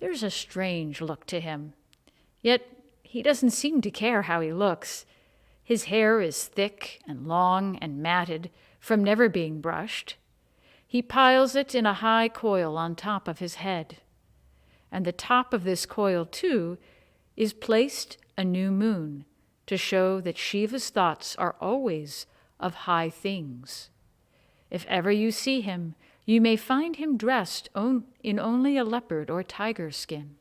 There's a strange look to him. Yet he doesn't seem to care how he looks. His hair is thick and long and matted from never being brushed. He piles it in a high coil on top of his head. And the top of this coil, too, is placed a new moon to show that Shiva's thoughts are always of high things. If ever you see him, you may find him dressed in only a leopard or tiger skin.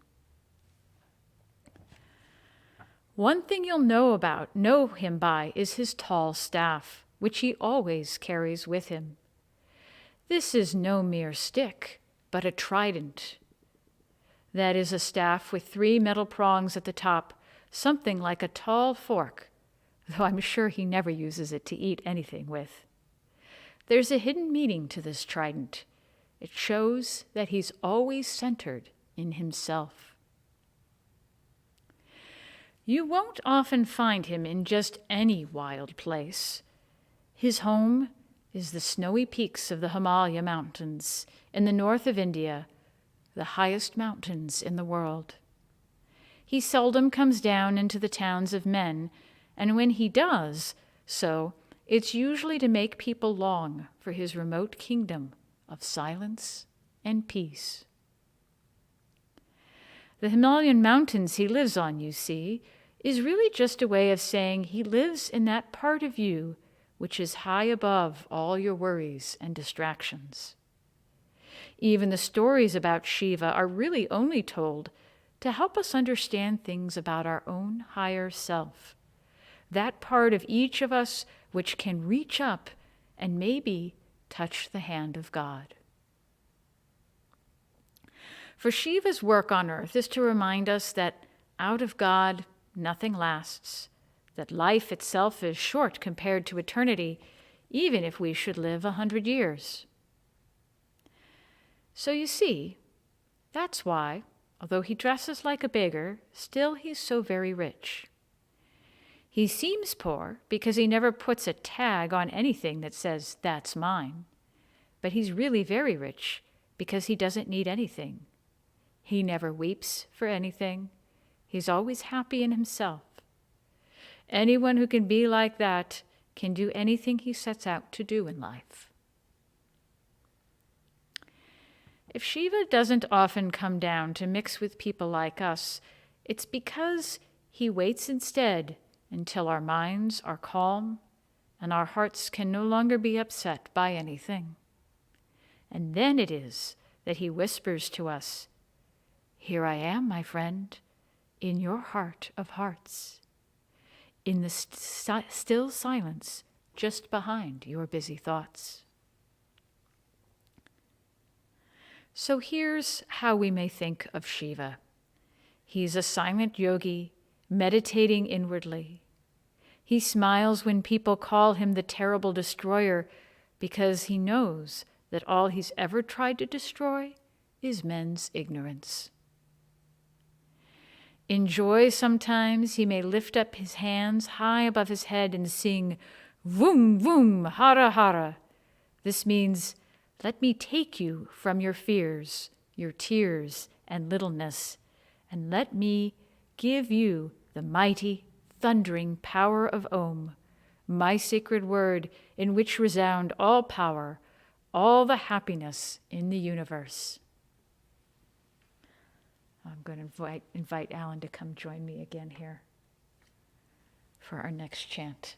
One thing you'll know him by is his tall staff, which he always carries with him. This is no mere stick, but a trident. That is a staff with 3 metal prongs at the top, something like a tall fork, though I'm sure he never uses it to eat anything with. There's a hidden meaning to this trident. It shows that he's always centered in himself. You won't often find him in just any wild place. His home is the snowy peaks of the Himalaya Mountains in the north of India, the highest mountains in the world. He seldom comes down into the towns of men, and when he does so, it's usually to make people long for his remote kingdom of silence and peace. The Himalayan mountains he lives on, you see, is really just a way of saying he lives in that part of you which is high above all your worries and distractions. Even the stories about Shiva are really only told to help us understand things about our own higher self, that part of each of us which can reach up and maybe touch the hand of God. For Shiva's work on earth is to remind us that out of God nothing lasts, that life itself is short compared to eternity, even if we should live 100 years. So you see, that's why, although he dresses like a beggar, still he's so very rich. He seems poor because he never puts a tag on anything that says, "That's mine." But he's really very rich because he doesn't need anything. He never weeps for anything. He's always happy in himself. Anyone who can be like that can do anything he sets out to do in life. If Shiva doesn't often come down to mix with people like us, it's because he waits instead until our minds are calm and our hearts can no longer be upset by anything. And then it is that he whispers to us, "Here I am, my friend, in your heart of hearts, in the still silence just behind your busy thoughts." So here's how we may think of Shiva. He's a silent yogi, meditating inwardly. He smiles when people call him the terrible destroyer because he knows that all he's ever tried to destroy is men's ignorance. In joy sometimes he may lift up his hands high above his head and sing, "Vum, vum, hara, hara." This means, "Let me take you from your fears, your tears, and littleness, and let me give you the mighty, thundering power of Om, my sacred word in which resound all power, all the happiness in the universe." I'm going to invite Alan to come join me again here for our next chant.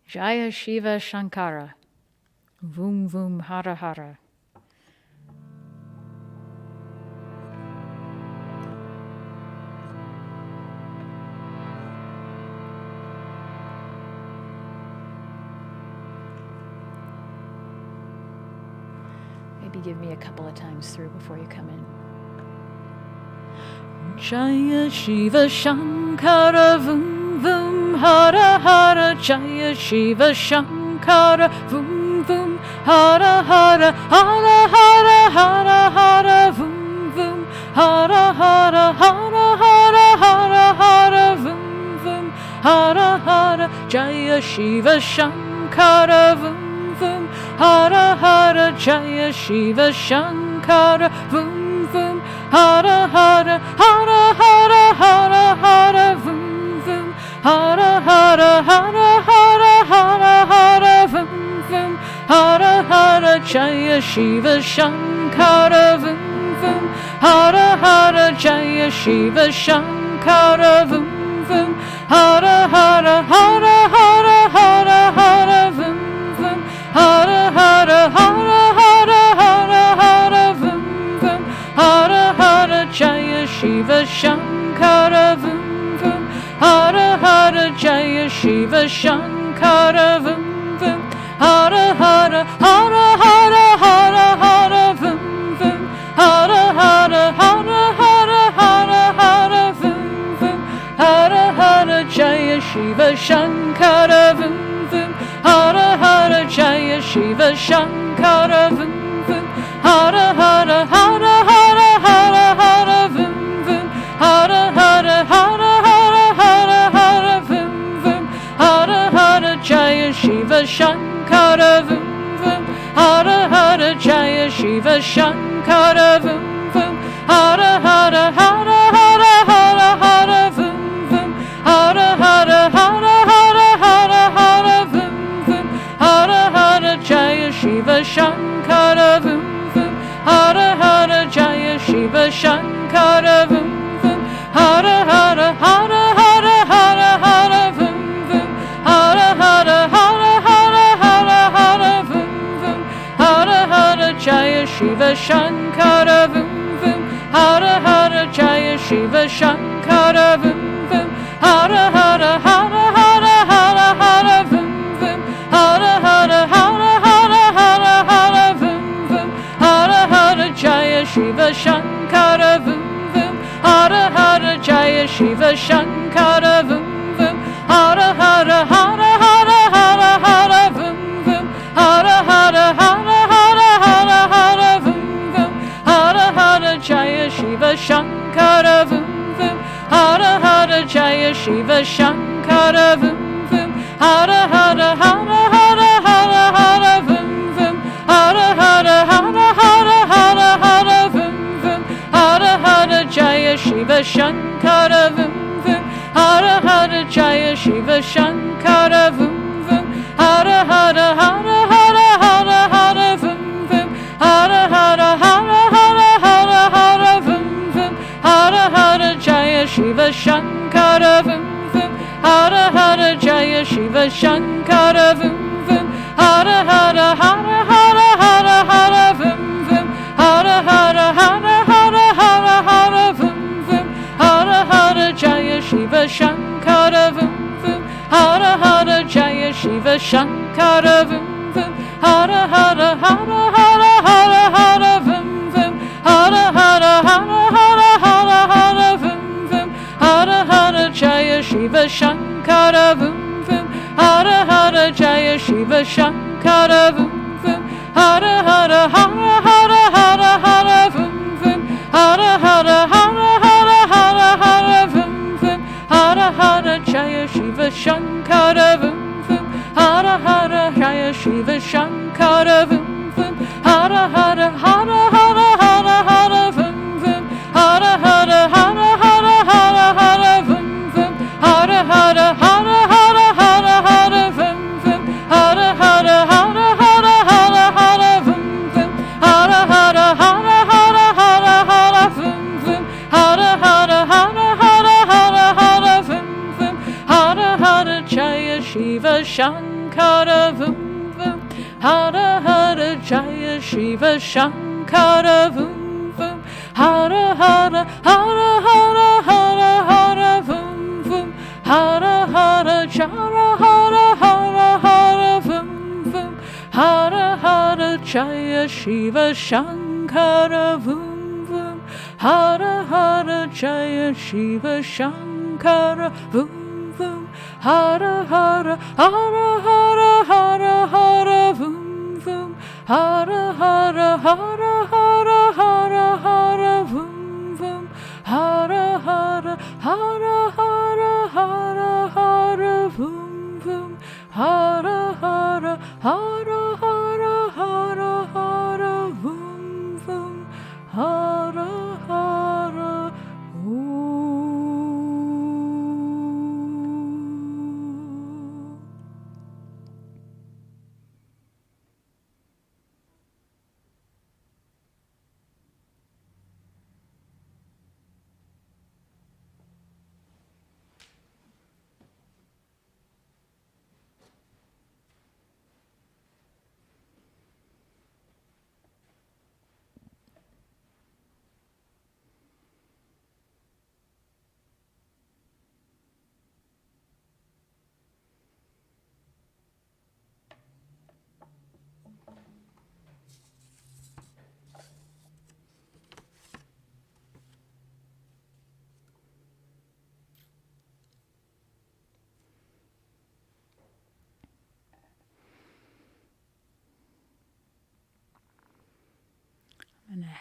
Jaya Shiva Shankara, Vum Vum Hara Hara. Maybe give me a couple of times through before you come in. Jaya Shiva Shankara Vum Vum Hara Hara, Jaya Shiva Shankara Vum Vum Hara Hara, Hara Hara Hara Hara Vum Vum Hara Hara, Hara Hara Hara Hara Vum Vum Hara Hara, Jaya Shiva Shankara Vum Vum Hara Hara, Jaya Shiva Shankara shankara vum vum. Hara hara hara hara hara hara vum vum. Hara hara hara hara hara hara vum vum. Hara hara Jaya Shiva Shankara vum vum. Hara hara Jaya Shiva Shankara vum vum. Hara hara hara hara hara hara vum vum. Hara hara hara hara hara hara vum vum. Hara hara Jaya Shiva Shankara vum vum. Hara hara Jaya Shiva Shankara vum vum. Hara hara hara hara hara hara vum vum. Hara hara hara hara hara hara vum vum. Hara hara Jaya Shiva Shankara vum vum. Hara hara Jaya Shiva Shankara vum vum. Hara hara hara hara hara hara vum vum. Hara hara hara hara hara hara vum vum. Hara hara Jaya Shiva Shankara vum vum. Hara hara Jaya Shiva Shankara vum vum. Hara hara hara hara hara hara vum vum. Hara hara hara hara hara hara vum vum. Hara hara Jaya Shiva Shankara vum vum. Hara hara Jaya Shiva Shankara vum vum. Hara hara hara hara hara hara vum vum. Hara hara hara hara hara hara vum vum. Hara hara Jaya Shiva Shankara vum vum. Hara hara Jaya Shiva Shankara vum vum. Hara hara hara hara hara hara vum vum. Hara hara hara hara hara hara vum vum. Hara hara Jaya Shiva Shankara vum vum. Hara hara Jaya Shiva Shankara vum vum. Hara hara hara hara hara hara vum vum. Hara hara hara hara hara hara vum vum. Hara hara Jaya Shiva Shankara vum vum. Hara hara Jaya Shiva Shankara vum vum. Hara hara hara hara hara hara vum vum. Hara hara hara hara hara hara vum vum. Hara hara Jaya Shiva Shankara vum vum. Hara hara Jaya Shiva Shankara vum vum. Hara hara hara hara hara hara vum vum. Hara hara hara hara hara hara vum vum. Hara hara Jaya Shiva Shankara vum vum. Hara hara Jaya Shiva Shankara vum vum. Hara hara hara hara hara hara vum vum. Hara hara hara hara hara hara vum vum. Hara hara Jaya Shiva Shankara vum vum. Hara hara Jaya Shiva Shankara vum vum. Hara hara hara hara hara hara vum vum. Hara hara hara hara hara hara vum vum. Hara hara Jaya Shiva Shankara vum vum. Hara hara Jaya Shiva Shankara vum vum. Hara hara hara hara hara hara vum vum. Hara hara hara hara hara hara vum vum. Hara hara Jaya Shiva Shankara vum vum. Hara hara Jaya Shiva Shankara vum vum. Hara hara hara hara hara hara vum vum. Hara hara hara hara hara hara vum vum. Hara hara hara hara hara hara vum vum. Hara hara hara hara hara hara vum vum. Hara hara hara hara hara hara vum vum. Hara hara hara hara hara hara vum vum. Hara hara Jaya Shiva Shankara vum vum. Hara hara Jaya Shiva Shankara vum vum. Hara hara hara hara hara hara vum vum. Hara hara Jara hara hara hara vum vum. Hara hara Jaya Shiva Shankara vum vum. Hara hara Jaya Shiva Shankara vum vum. Hara hara hara hara hara hara vum vum. Hara hara hara hara hara hara vum vum. Hara hara hara hara hara hara vum vum. Hara hara hara hara hara hara vum vum.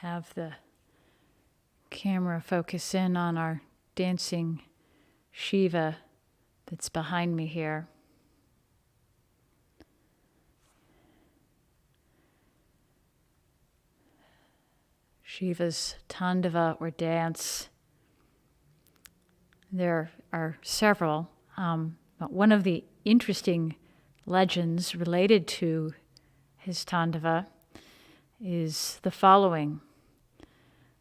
have the camera focus in on our dancing Shiva that's behind me here. Shiva's Tandava or dance. There are several, but one of the interesting legends related to his Tandava is the following.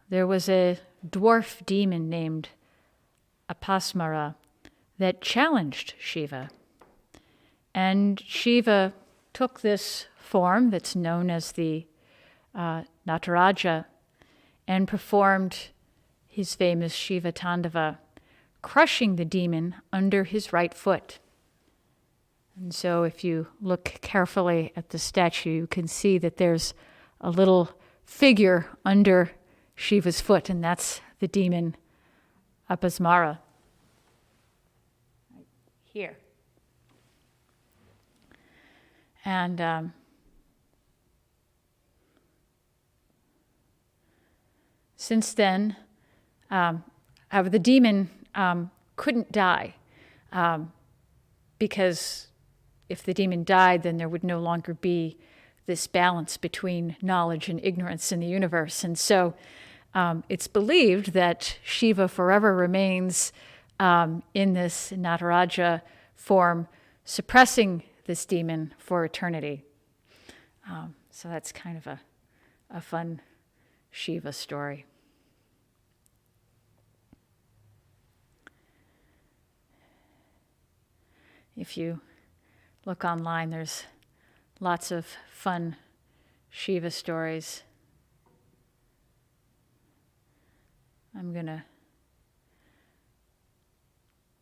There was a dwarf demon named Apasmara that challenged Shiva. And Shiva took this form that's known as the Nataraja and performed his famous Shiva Tandava, crushing the demon under his right foot. And so if you look carefully at the statue, you can see that there's a little figure under Shiva's foot, and that's the demon Apasmara. Right here. And since then, the demon couldn't die because if the demon died, then there would no longer be this balance between knowledge and ignorance in the universe. And so it's believed that Shiva forever remains in this Nataraja form, suppressing this demon for eternity. So that's kind of a fun Shiva story. If you look online, there's lots of fun Shiva stories.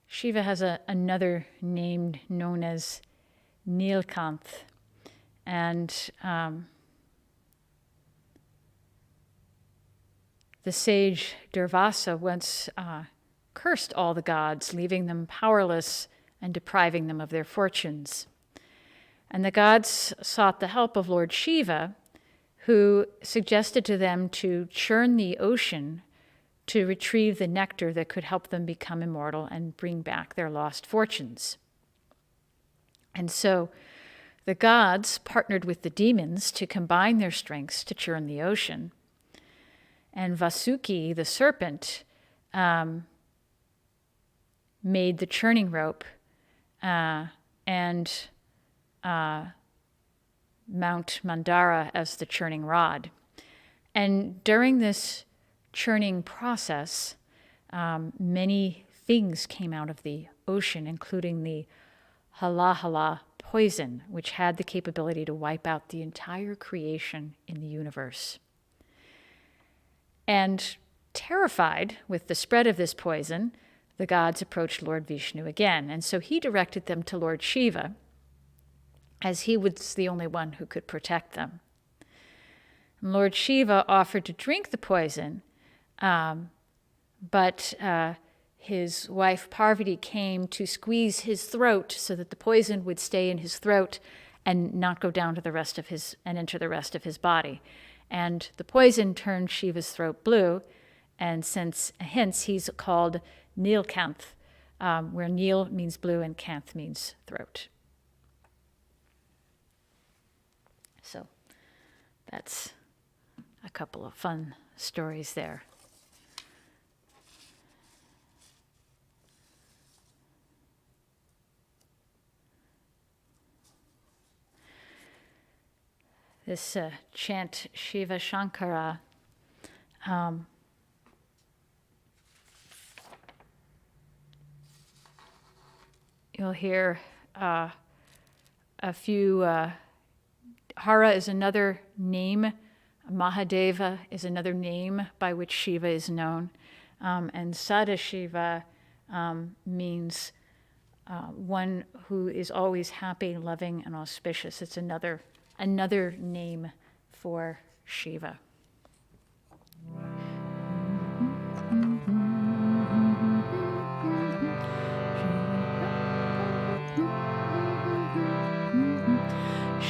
Shiva has another name known as Nilkanth. And the sage Durvasa once cursed all the gods, leaving them powerless and depriving them of their fortunes. And the gods sought the help of Lord Shiva, who suggested to them to churn the ocean to retrieve the nectar that could help them become immortal and bring back their lost fortunes. And so the gods partnered with the demons to combine their strengths to churn the ocean. And Vasuki, the serpent, made the churning rope and Mount Mandara as the churning rod. And during this churning process, many things came out of the ocean, including the halahala poison, which had the capability to wipe out the entire creation in the universe. And terrified with the spread of this poison, the gods approached Lord Vishnu again. And so he directed them to Lord Shiva, as he was the only one who could protect them. And Lord Shiva offered to drink the poison, but his wife Parvati came to squeeze his throat so that the poison would stay in his throat and not go down to the rest of his and enter the rest of his body. And the poison turned Shiva's throat blue, and hence he's called Nilkanth, where Nil means blue and Kanth means throat. So that's a couple of fun stories there. This chant Shiva Shankara, you'll hear a few. Hara is another name. Mahadeva is another name by which Shiva is known. And Sadashiva means one who is always happy, loving, and auspicious. It's another name for Shiva.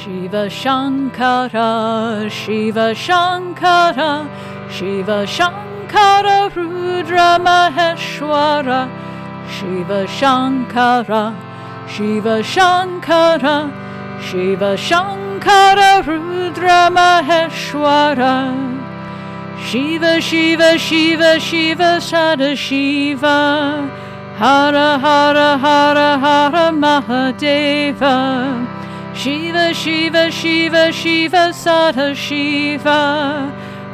Shiva Shankara, Shiva Shankara, Shiva Shankara, Rudra Maheshwara, Shiva Shankara, Shiva Shankara, Shiva Shankara, Rudra Maheshwara, Shiva Shiva Shiva Shiva Sadashiva, Hara Hara Hara Hara Mahadeva, Shiva Shiva Shiva Shiva Sadashiva,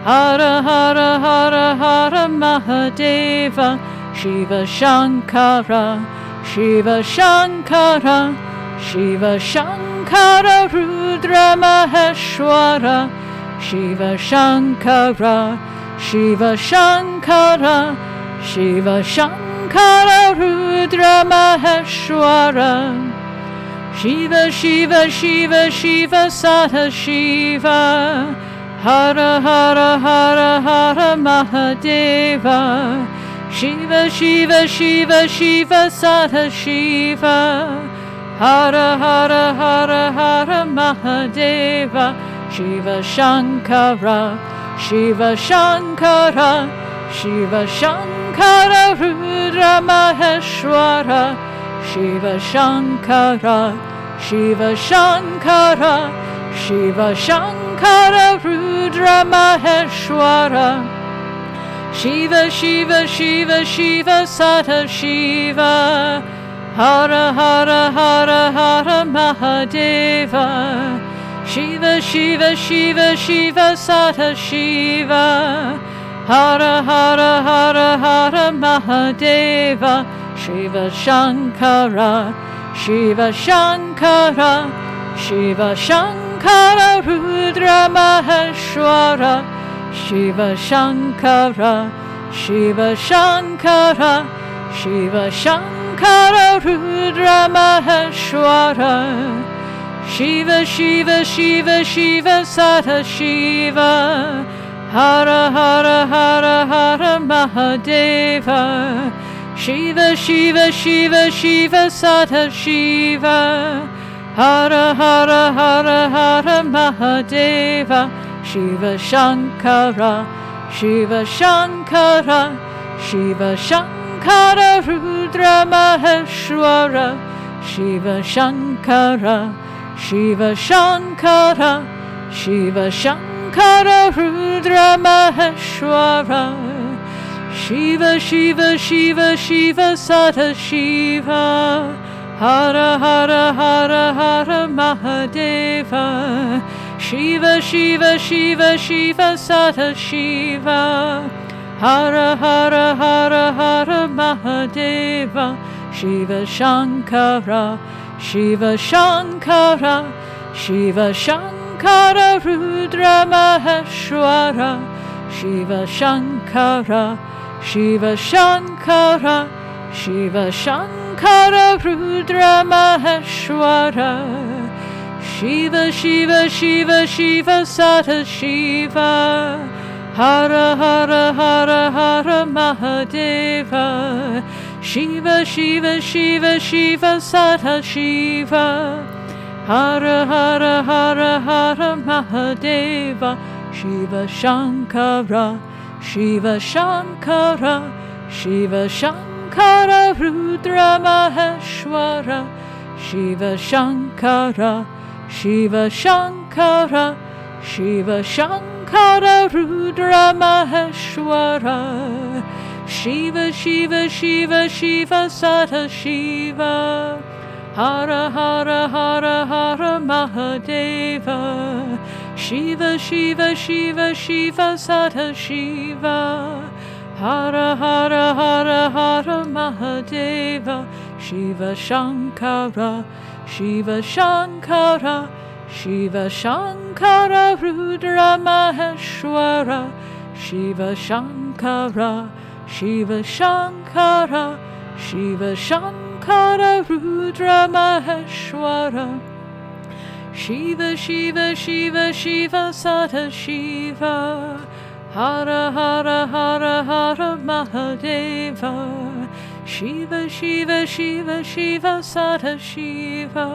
Hara Hara Hara Hara Mahadeva, Shiva Shankara, Shiva Shankara, Shiva Shankara, Rudra Maheshwara, Shiva Shankara, Shiva Shankara, Shiva Shankara, Rudra Maheshwara, Shiva Shiva Shiva Shiva Sadashiva, Hara Hara Hara Hara Mahadeva, Shiva Shiva Shiva Shiva Sadashiva, Hara Hara Hara Hara Mahadeva, Shiva Shankara, Shiva Shankara, Shiva Shankara, Rudra Maheshwara, Shiva Shankara, Shiva Shankara, Shiva Shankara, Rudra Maheshwara, Shiva Shiva Shiva Shiva Sadashiva, Hara Hara Hara Hara Mahadeva, Shiva Shiva Shiva Shiva Sadashiva, Hara Hara Hara Hara Mahadeva, Shiva Shankara, Shiva Shankara, Shiva Shankara, Rudra Maheshwara, Shiva Shankara, Shiva Shankara, Shiva Shankara, Rudra Maheshwara, Shiva Shiva Shiva Shiva Sadashiva, Hara Hara Hara Hara Mahadeva, Shiva Shiva Shiva Shiva Sadashiva, Hara Hara Hara Hara Mahadeva, Shiva Shankara, Shiva Shankara, Shiva Shankara, Rudra Maheshwara, Shiva Shankara, Shiva Shankara, Shiva Shankara, Rudra Maheshwara, Shiva Shiva Shiva Shiva Sadashiva, Hara Hara Hara Hara Mahadeva, Shiva Shiva Shiva Shiva Sadashiva, Hara Hara Hara Hara Mahadeva, Shiva Shankara, Shiva Shankara, Shiva Shankara, Rudra Maheshwara, Shiva Shankara, Shiva Shankara, Shiva Shankara, Rudra Maheshwara, Shiva Shiva Shiva Shiva Sadashiva, Hara Hara Hara Hara Mahadeva, Shiva Shiva Shiva Shiva Sadashiva, Hara Hara Hara Hara Mahadeva, Shiva Shankara, Shiva Shankara, Shiva Shankara, Rudra Maheshwara, Shiva Shankara, Shiva Shankara, Shiva Shankara, Rudra Maheshwara, Shiva Shiva Shiva Shiva Sadashiva, Hara Hara Hara Hara Mahadeva, Shiva Shiva Shiva Shiva Sadashiva, Hara Hara Hara Hara Mahadeva, Shiva Shankara, Shiva Shankara, Shiva Shankara, Rudra Maheshwara, Shiva Shankara, Shiva Shankara, Shiva Shankara, Rudra Maheshwara, Shiva Shiva Shiva Shiva Sadashiva, Hara Hara Hara Hara Mahadeva, Shiva Shiva Shiva Shiva Sadashiva,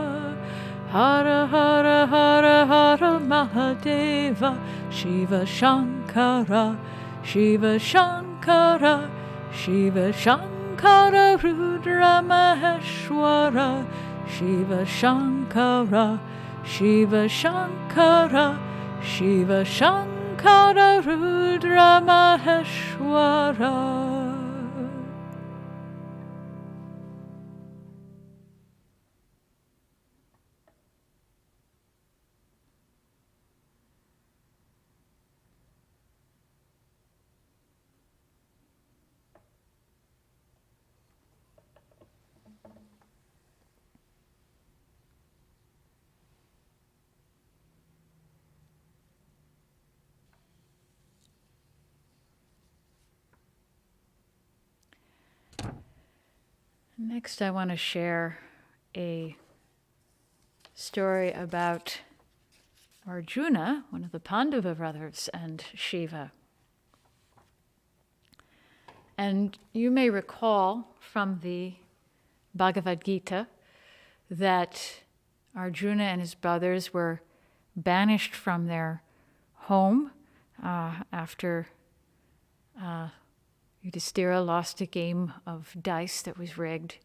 Hara Hara Hara Hara Mahadeva, Shiva Shankara, Shiva Shankara, Shiva Shankara Rudra Maheshwara, Shiva Shankara, Shiva Shankara, Shiva Shankara Rudra Maheshwara. Next, I want to share a story about Arjuna, one of the Pandava brothers, and Shiva. And you may recall from the Bhagavad Gita that Arjuna and his brothers were banished from their home after Yudhishthira lost a game of dice that was rigged.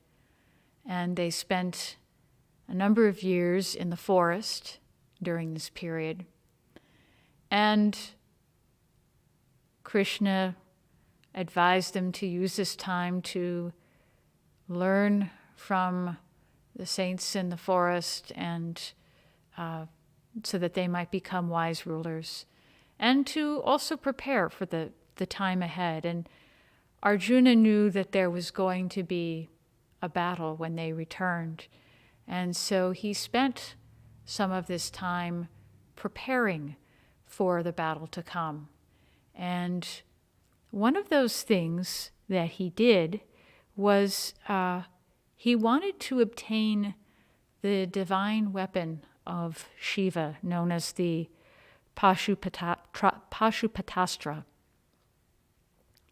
And they spent a number of years in the forest during this period. And Krishna advised them to use this time to learn from the saints in the forest, and so that they might become wise rulers, and to also prepare for the time ahead. And Arjuna knew that there was going to be a battle when they returned, and so he spent some of this time preparing for the battle to come. And one of those things that he did was he wanted to obtain the divine weapon of Shiva, known as the Pashupatastra.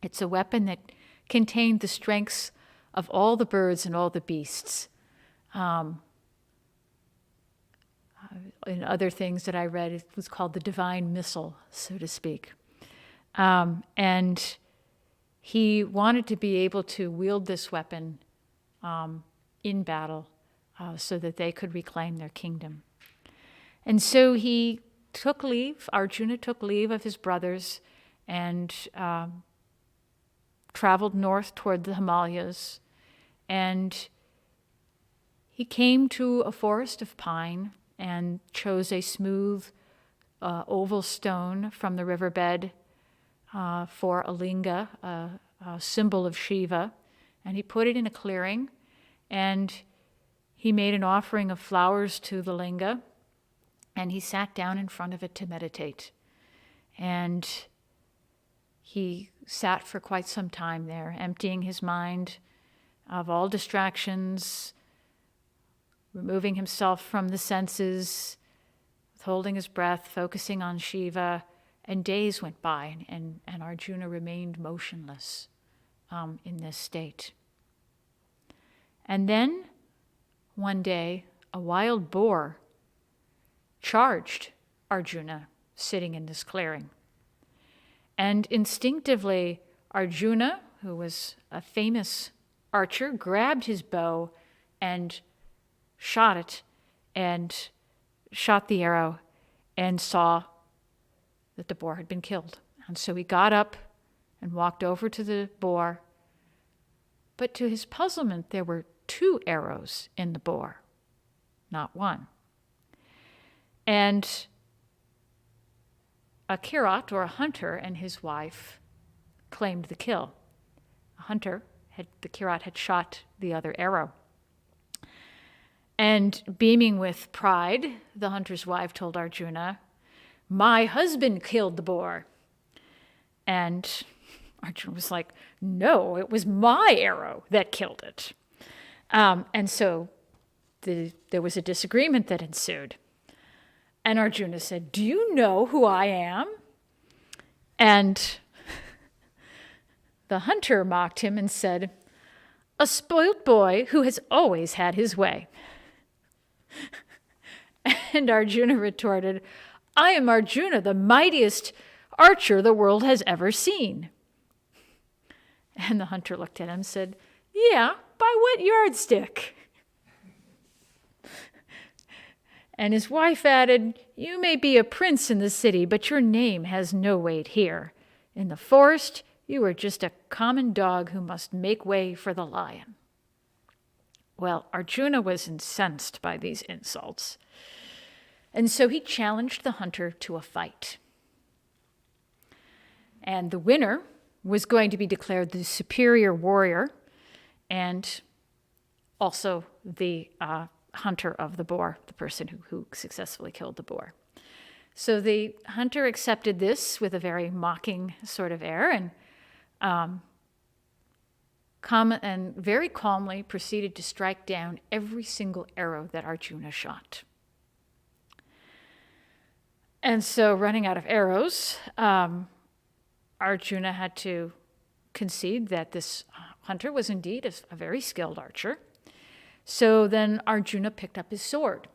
It's a weapon that contained the strengths of all the birds and all the beasts. In other things that I read, it was called the divine missile, so to speak. And he wanted to be able to wield this weapon in battle so that they could reclaim their kingdom. And so he took leave, Arjuna took leave of his brothers and traveled north toward the Himalayas. And he came to a forest of pine and chose a smooth oval stone from the riverbed for a linga, a symbol of Shiva, and he put it in a clearing, and he made an offering of flowers to the linga, and he sat down in front of it to meditate. And he sat for quite some time there, emptying his mind of all distractions, removing himself from the senses, holding his breath, focusing on Shiva. And days went by, and Arjuna remained motionless in this state. And then, one day, a wild boar charged Arjuna sitting in this clearing. And instinctively, Arjuna, who was a famous archer, grabbed his bow and shot it, and shot the arrow, and saw that the boar had been killed. And so he got up and walked over to the boar. But to his puzzlement, there were 2 arrows in the boar, not one. And a kirat, or a hunter, and his wife claimed the kill. The kirat had shot the other arrow. And beaming with pride, the hunter's wife told Arjuna, "My husband killed the boar." And Arjuna was like, "No, it was my arrow that killed it." And so there was a disagreement that ensued. And Arjuna said, "Do you know who I am?" And the hunter mocked him and said, "A spoilt boy who has always had his way." And Arjuna retorted, I am Arjuna, the mightiest archer the world has ever seen. And the hunter looked at him and said, yeah, by what yardstick? And his wife added, you may be a prince in the city, but your name has no weight here. In the forest, you are just a common dog who must make way for the lion. Well, Arjuna was incensed by these insults, and so he challenged the hunter to a fight. And the winner was going to be declared the superior warrior and also the hunter of the boar, the person who successfully killed the boar. So the hunter accepted this with a very mocking sort of air and very calmly proceeded to strike down every single arrow that Arjuna shot. And so, running out of arrows, Arjuna had to concede that this hunter was indeed a very skilled archer. So then Arjuna picked up his sword,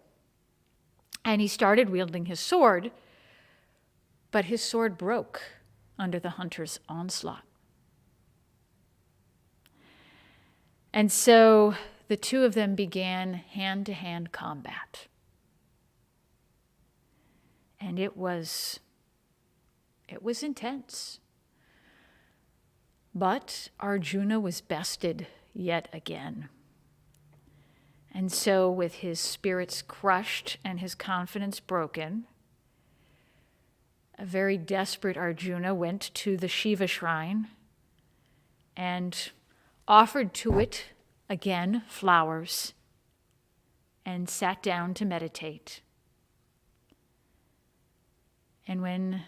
and he started wielding his sword, but his sword broke under the hunter's onslaught. And so the two of them began hand-to-hand combat. And it was intense. But Arjuna was bested yet again. And so, with his spirits crushed and his confidence broken, a very desperate Arjuna went to the Shiva shrine and offered to it again flowers and sat down to meditate. And when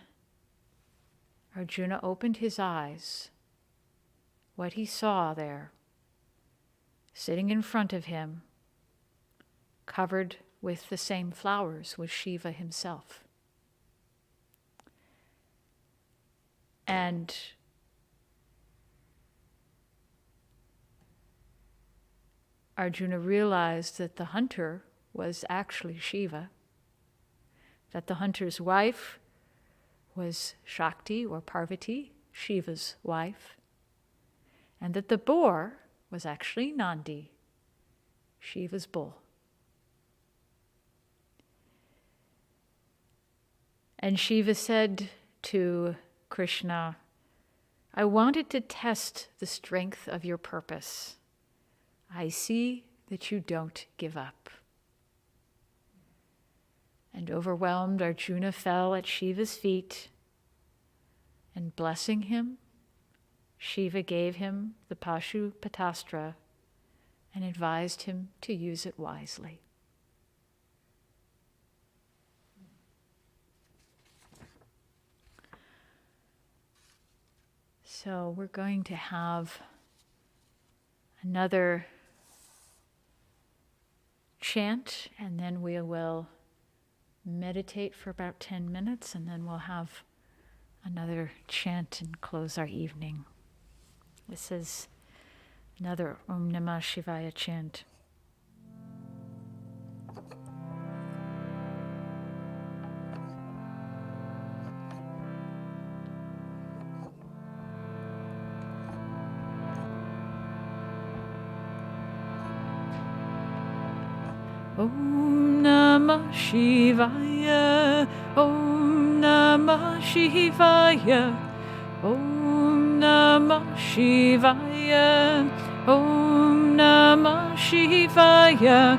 Arjuna opened his eyes, what he saw there, sitting in front of him, covered with the same flowers, was Shiva himself. And Arjuna realized that the hunter was actually Shiva, that the hunter's wife was Shakti or Parvati, Shiva's wife, and that the boar was actually Nandi, Shiva's bull. And Shiva said to Krishna, I wanted to test the strength of your purpose. I see that you don't give up. And overwhelmed, Arjuna fell at Shiva's feet, and blessing him, Shiva gave him the Pashupatastra and advised him to use it wisely. So we're going to have another chant, and then we will meditate for about 10 minutes, and then we'll have another chant and close our evening. This is another Om Namah Shivaya chant. Om Namah Shivaya, Om Namah Shivaya, Om Namah Shivaya, Om Namah Shivaya,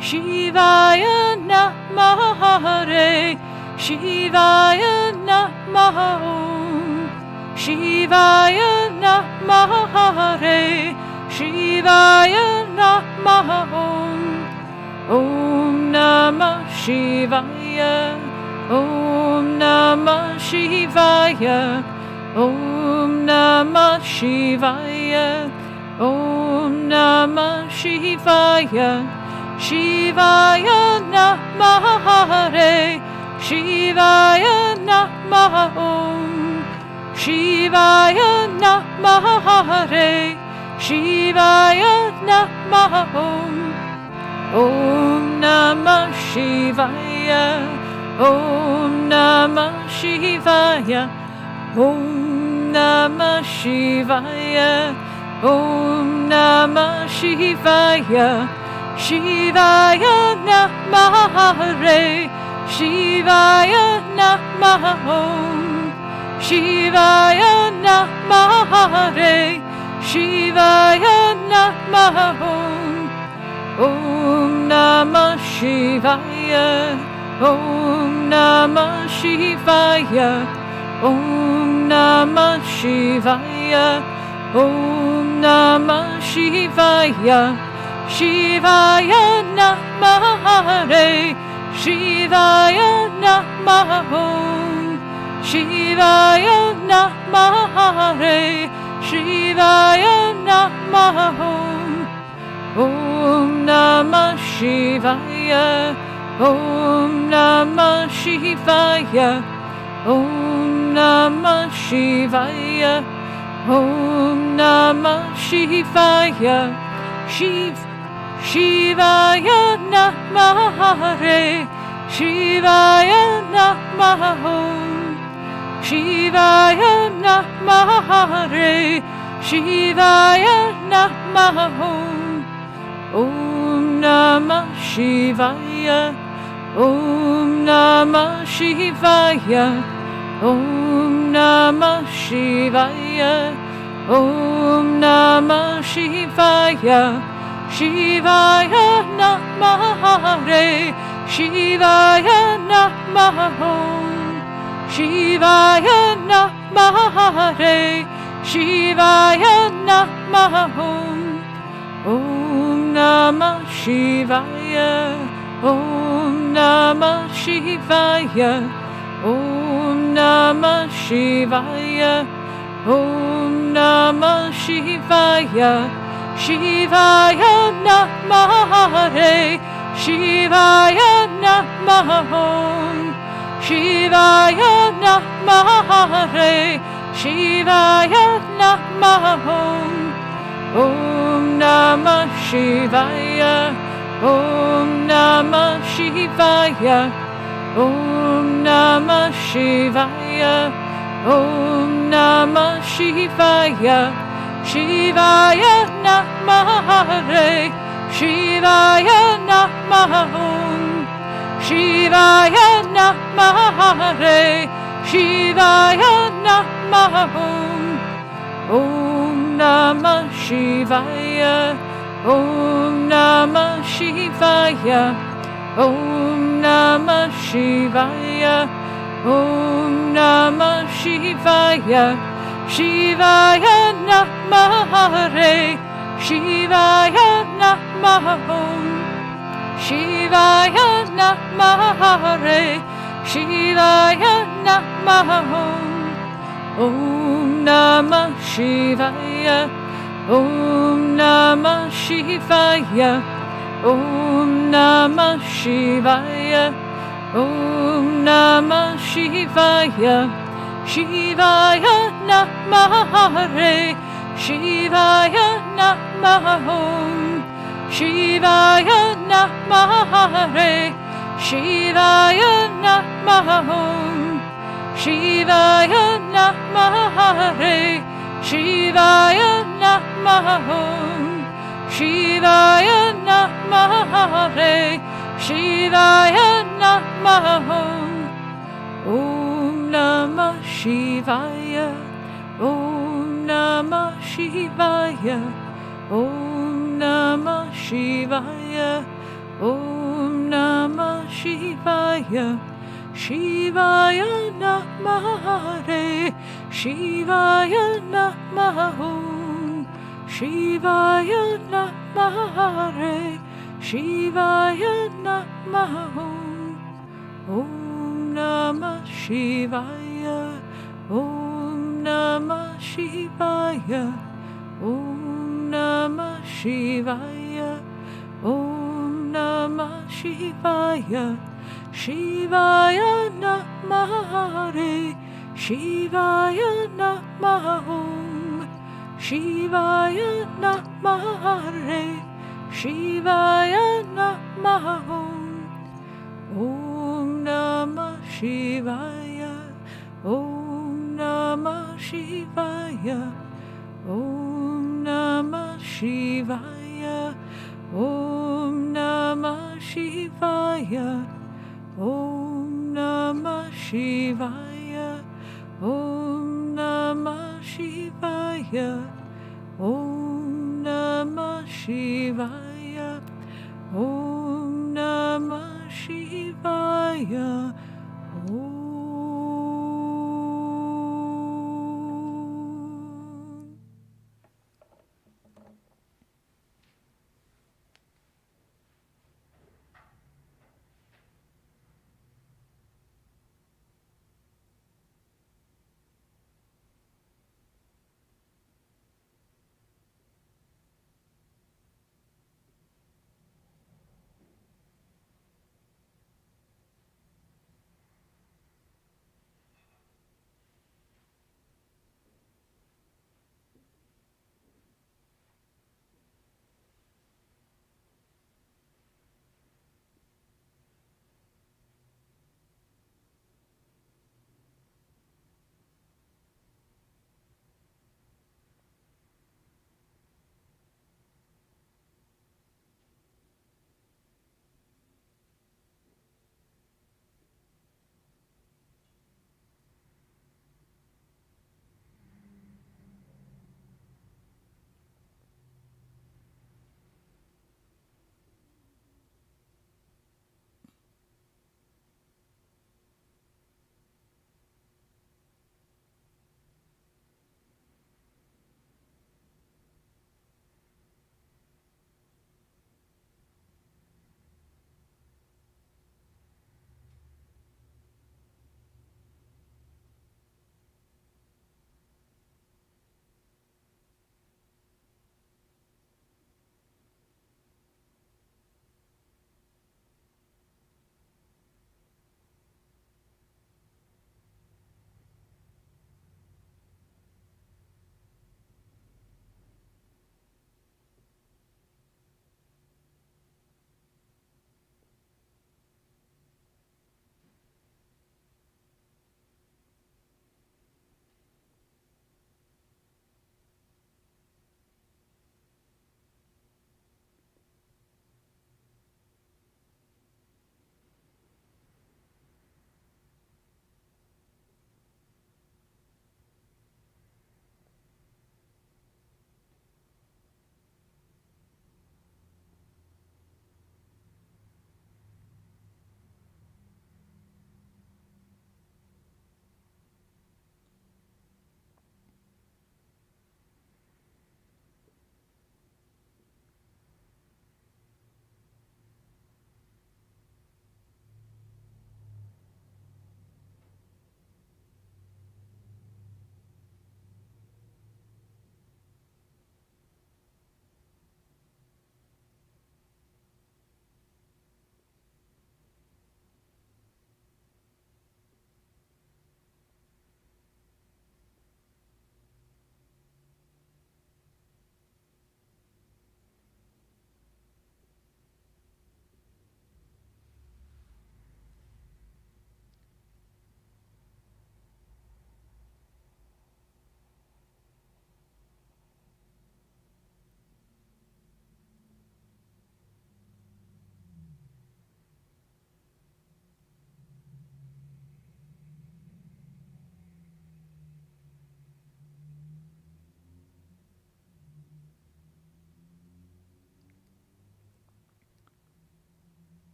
Shivaya Namah Hare, Shivaya Namah Om, Shivaya Namah Hare, Shivaya Namah Om. Om Namah Shivaya, Om Namah Shivaya, Om Namah Shivaya, Om Namah Shivaya, Shivaya Namah Hare, Shivaya Namah Om, Shivaya Namah Hare, Shivaya Namah Om. Om Namah Shivaya, Om Namah Shivaya, Om Namah Shivaya, Om Namah Shivaya, Shivaya Namah Re, Shivaya Namah Om, Shivaya Namah Re, Shivaya Namah Om, Om Namah Shivaya, Om Namah Shivaya, Om Namah Shivaya, Om Namah Shivaya, Shivaya Namah Re, Shivaya Namah Om, Shivaya Namah Re, Shivaya Namah Om, Om Namah Shivaya, Om Namah Shivaya, Om Namah Shivaya, Om Namah Shivaya, Shivaya Namah Re, Shivaya Namah Om, Shivaya Namah Re, Shivaya Namah Om, Om Namah Shivaya, Om Namah Shivaya, Om Namah Shivaya, Om Namah Shivaya, Shivaya Namah Re, Shivaya Namah Om, Shivaya Namah Re, Shivaya Namah Om, Om Namah Shivaya, Om Namah Shivaya, Om Namah Shivaya, Om Namah Shivaya, Shivaya Namah Re, Shivaya Namah Om, Shivaya Namah Re, Shivaya Namah Om, Om Namah Shivaya, Om Namah Shivaya, Om Namah Shivaya, Om Namah Shivaya, Shivaya Namah Re, Shivaya Namah Om, Shivaya Namah Re, Shivaya Namah Om, Om Namah Shivaya, Om Namah Shivaya, Om Namah Shivaya, Om Namah Shivaya, Shivaya Namah Re, Shivaya Namah Om, Shivaya Namah Re, Shivaya Namah Om, Om Namah Shivaya, Om Namah Shivaya, Om Namah Shivaya, Om Namah Shivaya, Shivaya Namah Re, Shivaya Namah Om, Shivaya Namah Re, Shivaya Namah Om, Shivaya Namah Re, Shivaya Namah Om, Shivaya Namah Re, Shivaya Namah Om, Om Namah Shivaya, Om Namah Shivaya, Om Namah Shivaya, Om Namah Shivaya, Shivaya Namah Re, Shivaya Namah Om, Shivaya Namah Re, Shivaya Namah Om, Om Namah Shivaya, Om Namah Shivaya, Om Namah Shivaya, Om Namah Shivaya, Shivaya Namah Re, Shivaya Namah Om, Shivaya Namah Re, Shivaya Namaha Om Namah Shivaya Om Namah Shivaya Om Namah Shivaya Om Namah Shivaya Om Namah Shivaya Om Namah Shivaya Om Namah Shivaya Om Namah Shivaya Om.